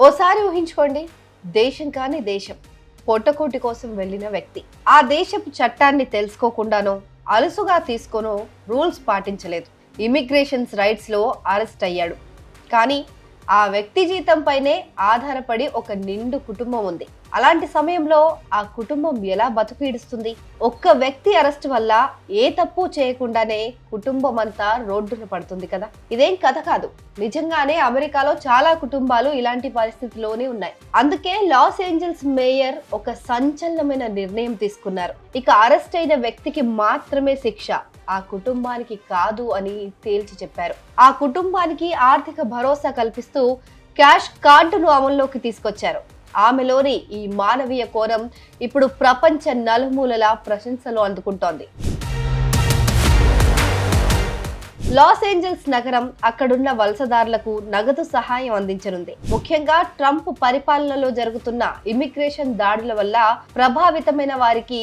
ఓసారి ఊహించుకోండి, దేశం కాని దేశం పొట్టకూటి కోసం వెళ్ళిన వ్యక్తి ఆ దేశపు చట్టాన్ని తెలుసుకోకుండానో అలుసుగా తీసుకోనో రూల్స్ పాటించలేదు. ఇమిగ్రేషన్స్ రైట్స్ లో అరెస్ట్ అయ్యాడు. కానీ ఆ వ్యక్తి జీతంపైనే ఆధారపడి ఒక నిండు కుటుంబం ఉంది. అలాంటి సమయంలో ఆ కుటుంబం ఎలా బతుకుయిడుస్తుంది? ఒక్క వ్యక్తి అరెస్ట్ వల్ల ఏ తప్పు చేయకుండానే కుటుంబం అంతా రోడ్డున పడుతుంది కదా. ఇదేం కథ కాదు, నిజంగానే అమెరికాలో చాలా కుటుంబాలు ఇలాంటి పరిస్థితిలోనే ఉన్నాయి. అందుకే లాస్ ఏంజల్స్ మేయర్ ఒక సంచలనమైన నిర్ణయం తీసుకున్నారు. ఇక అరెస్ట్ అయిన వ్యక్తికి మాత్రమే శిక్ష, ఆ కుటుంబానికి కాదు అని తేల్చి చెప్పారు. ఆ కుటుంబానికి ఆర్థిక భరోసా కల్పిస్తూ క్యాష్ కార్డును అమల్లోకి తీసుకొచ్చారు. ఆమెలోని ఈ మానవీయ కోణం ఇప్పుడు ప్రపంచ నలుమూలలా ప్రశంసలు అందుకుంటోంది. లాస్ ఏంజల్స్ నగరం అక్కడున్న వలసదారులకు నగదు సహాయం అందించనుంది. ముఖ్యంగా ట్రంప్ పరిపాలనలో జరుగుతున్న ఇమిగ్రేషన్ దాడుల వల్ల ప్రభావితమైన వారికి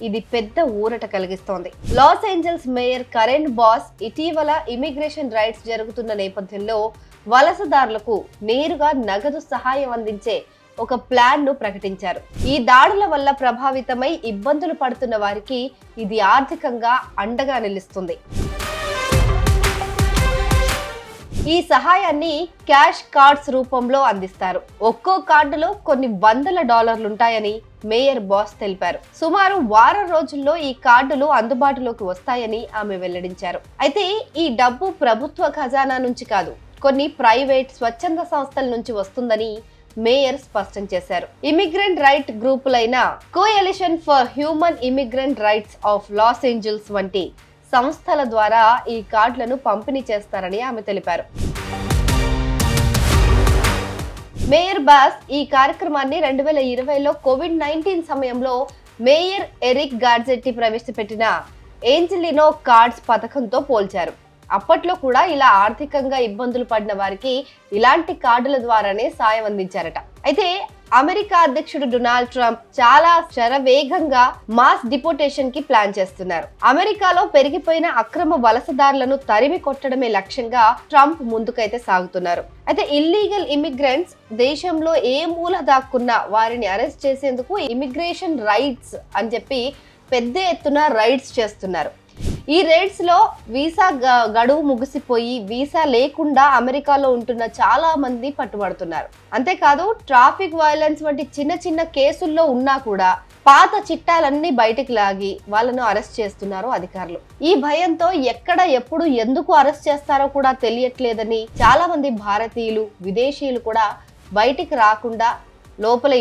ఇది పెద్ద ఊరట కలిగిస్తోంది. Los Angeles mayor current boss ఇటీవల ఇమిగ్రేషన్ రైట్స్ జరుగుతున్న నేపథ్యంలో వలసదారులకు నేరుగా నగదు సహాయం అందించే ఒక ప్లాన్ ను ప్రకటించారు. ఈ దాడుల వల్ల ప్రభావితమై ఇబ్బందులు పడుతున్న వారికి ఇది ఆర్థికంగా అండగా నిలుస్తుంది. ఈ సహాయాన్ని క్యాష్ కార్డ్స్ రూపంలో అందిస్తారు. ఒక్కో కార్డులో కొన్ని వందల డాలర్లుంటాయని మేయర్ బాస్ తెలిపారు. సుమారు వారం రోజుల్లో ఈ కార్డులు అందుబాటులోకి వస్తాయని ఆమె వెల్లడించారు. అయితే ఈ డబ్బు ప్రభుత్వ ఖజానా నుంచి కాదు, కొన్ని ప్రైవేట్ స్వచ్ఛంద సంస్థల నుంచి వస్తుందని మేయర్ స్పష్టం చేశారు. ఇమిగ్రెంట్ రైట్ గ్రూపులైన coalition for human immigrant rights of Los Angeles వంటి సంస్థల ద్వారా ఈ కార్డులను పంపిణీ చేస్తారని ఆమె తెలిపారు. మేయర్ బాస్ ఈ కార్యక్రమాన్ని 2020లో కోవిడ్-19 సమయంలో మేయర్ ఎరిక్ గార్జెట్టి ప్రవేశపెట్టిన ఏంజెలినో కార్డ్స్ పథకంతో పోల్చారు. అప్పట్లో కూడా ఇలా ఆర్థికంగా ఇబ్బందులు పడిన వారికి ఇలాంటి కార్డుల ద్వారానే సాయం అందించారట. అయితే అమెరికా అధ్యక్షుడు డొనాల్డ్ ట్రంప్ చాలా శరవేగంగా మాస్ డిపోటేషన్ కి ప్లాన్ చేస్తున్నారు. అమెరికాలో పెరిగిపోయిన అక్రమ వలసదారులను తరిమి కొట్టడమే లక్ష్యంగా ట్రంప్ ముందుకైతే సాగుతున్నారు. అయితే ఇల్లీగల్ ఇమిగ్రెంట్స్ దేశంలో ఏ మూల దాక్కున్నా వారిని అరెస్ట్ చేసేందుకు ఇమిగ్రేషన్ రైట్స్ అని చెప్పి పెద్ద ఎత్తున రైడ్స్ చేస్తున్నారు. ఈ రైడ్స్ లో వీసా గడువు ముగిసిపోయి వీసా లేకుండా అమెరికాలో ఉంటున్న చాలా మంది పట్టుబడుతున్నారు. అంతేకాదు ట్రాఫిక్ వైలెన్స్ వంటి చిన్న చిన్న కేసుల్లో ఉన్నా కూడా పాత చిట్టాలన్నీ బయటికి లాగి వాళ్ళను అరెస్ట్ చేస్తున్నారు అధికారులు. ఈ భయంతో ఎక్కడ ఎప్పుడు ఎందుకు అరెస్ట్ చేస్తారో కూడా తెలియట్లేదని చాలా మంది భారతీయులు విదేశీయులు కూడా బయటికి రాకుండా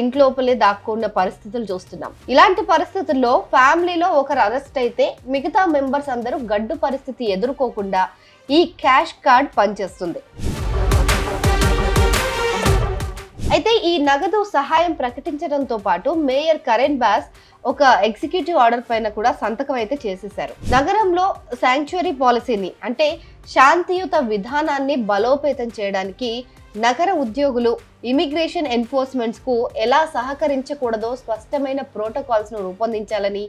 ఇంట్లోపలే దాక్కున్న పరిస్థితులు చూస్తున్నాం. ఇలాంటి పరిస్థితుల్లో ఫ్యామిలీలో ఒకరు అరెస్ట్ అయితే మిగతా మెంబర్స్ అందరూ గడ్డు పరిస్థితి ఎదుర్కోకుండా ఈ క్యాష్ కార్డ్ పనిచేస్తుంది. అయితే ఈ నగదు సహాయం ప్రకటించడంతో పాటు మేయర్ కరెన్ బాస్ ఒక ఎగ్జిక్యూటివ్ ఆర్డర్ పైన కూడా సంతకం అయితే చేసేశారు. నగరంలో శాంక్చురీ పాలసీని అంటే శాంతియుత విధానాన్ని బలోపేతం చేయడానికి నగర ఉద్యోగులు ఇమిగ్రేషన్ ఎన్ఫోర్స్మెంట్స్ కు ఎలా సహకరించకూడదో స్పష్టమైన ప్రోటోకాల్స్ ను రూపొందించాలని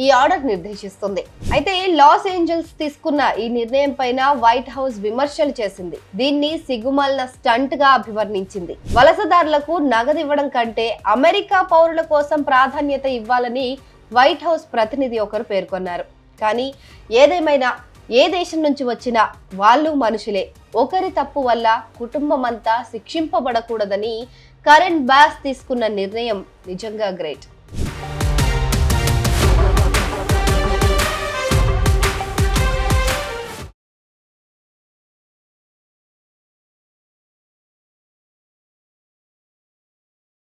ఈ ఆర్డర్ నిర్దేశిస్తుంది. అయితే లాస్ ఏంజల్స్ తీసుకున్న ఈ నిర్ణయం పైన వైట్ హౌస్ విమర్శలు చేసింది. దీన్ని సిగ్గుమాలిన స్టంట్ గా అభివర్ణించింది. వలసదారులకు నగదు ఇవ్వడం కంటే అమెరికా పౌరుల కోసం ప్రాధాన్యత ఇవ్వాలని వైట్ హౌస్ ప్రతినిధి ఒకరు పేర్కొన్నారు. కానీ ఏదేమైనా ఏ దేశం నుంచి వచ్చినా వాళ్ళు మనుషులే. ఒకరి తప్పు వల్ల కుటుంబం అంతా శిక్షింపబడకూడదని కరెన్ బాస్ తీసుకున్న నిర్ణయం నిజంగా గ్రేట్.